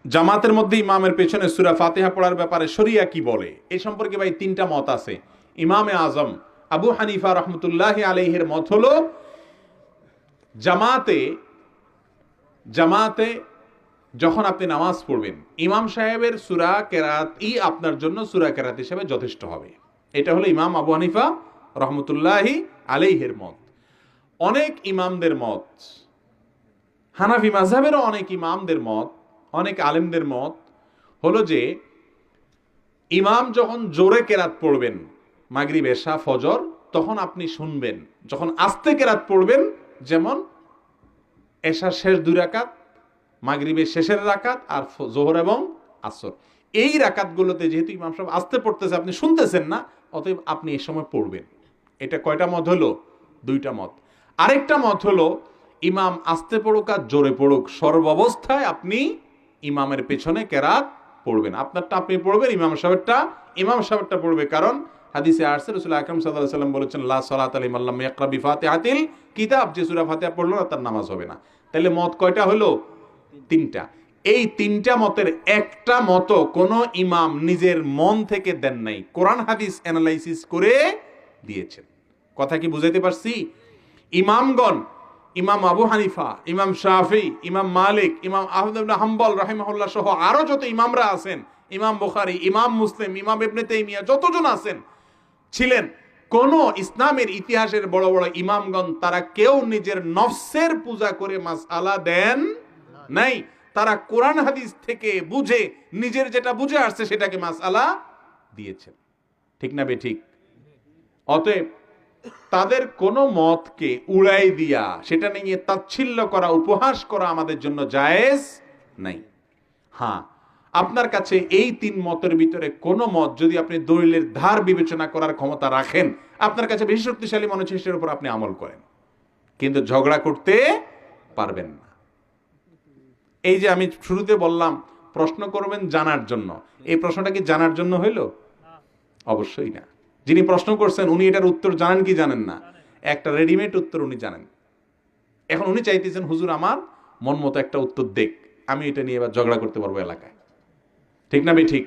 জামাতের মধ্যে ইমামের পেছনে সূরা ফাতিহা পড়ার ব্যাপারে শরিয়া কি বলে, এই সম্পর্কে ভাই তিনটা মত আছে। ইমামে আজম আবু হানিফা রহমতুল্লাহি আলাইহির মত হলো জামাতে জামাতে যখন আপনি নামাজ পড়বেন ইমাম সাহেবের সূরা কেরাতই আপনার জন্য সূরা কেরাত হিসেবে যথেষ্ট হবে। এটা হলো ইমাম আবু হানিফা রহমতুল্লাহি আলাইহির মত। অনেক ইমামদের মত, হানাফি মাযহাবেরও অনেক ইমামদের মত, অনেক আলেমদের মত হলো যে ইমাম যখন জোরে কেরাত পড়বেন মাগরিব এশা ফজর, তখন আপনি শুনবেন। যখন আস্তে কেরাত পড়বেন, যেমন এশার শেষ 2 রাকাত, মাগরিবের শেষের রাকাত আর জোহর এবং আসর, এই রাকাতগুলোতে যেহেতু ইমাম সাহেব আস্তে পড়তেছে আপনি শুনতেছেন না, অতএব আপনি এই সময় পড়বেন। এটা কয়টা মত হলো? 2টা মত। আরেকটা মত হলো ইমাম আস্তে পড়ুক আর জোরে পড়ুক, সর্বাবস্থায় আপনি ইমামের পেছনে কেরাত পড়বেন। আপনারটা আপনি পড়বেন, ইমাম সাহেবটা পড়বে। কারণ হাদিসে আসছে রাসূল আকরাম সাল্লাল্লাহু আলাইহি ওয়াসাল্লাম বলেছেন লা সালাতা লিমান লাম ইয়াকরা বিফাতিহাতিল কিতাব, যে সূরা ফাতিহা পড়লো না তার নামাজ হবে না। তাহলে মত কয়টা হলো? 3টা। এই 3টা মতের একটা মত কোন ইমাম নিজের মন থেকে দেন নাই, কোরআন হাদিস অ্যানালাইসিস করে দিয়েছেন। কথা কি বুঝাইতে পারছি? ইমামগণ, ইমাম আবু হানিফা, ইমাম শাফি, ইমাম মালিক, ইমাম আহমদ ইবনে হাম্বল রাহিমাহুল্লাহ সহ আরো যত ইমামরা আছেন, ইমাম বুখারী, ইমাম মুসলিম, ইমাম ইবনে তাইমিয়া, যতজন আছেন ছিলেন, কোন ইসলামের ইতিহাসের বড় বড় ইমামগণ তারা কেউ নিজের নফসের পূজা করে মাসআলা দেন নাই। তারা কোরআন হাদিস থেকে বুঝে, নিজের যেটা বুঝে আসছে সেটাকে মাসআলা দিয়েছেন। ঠিক না বেঠিক? অতএব তাদের কোন মতকে উড়াই দিয়া সেটা নিয়ে তাচ্ছিল্য করা, উপহাস করা আমাদের জন্য জায়েজ নাই। হ্যাঁ, আপনার কাছে এই 3 মতের ভিতরে কোন মত যদি আপনি দলিলের ধার বিবেচনা করার ক্ষমতা রাখেন, আপনার কাছে বেশি শক্তিশালী মনে হচ্ছে, সেটার উপর আপনি আমল করেন, কিন্তু ঝগড়া করতে পারবেন না। এই যে আমি শুরুতে বললাম প্রশ্ন করবেন জানার জন্য, এই প্রশ্নটা কি জানার জন্য হইল? অবশ্যই না। যিনি প্রশ্ন করছেন উনি এটার উত্তর জানেন কি জানেন না? একটা রেডিমেড উত্তর উনি জানেন। এখন উনি চাইতেছেন হুজুর আমার মন মতো একটা উত্তর দেখ, আমি এটা নিয়ে এবার ঝগড়া করতে পারবো এলাকায়। ঠিক না ভাই? ঠিক।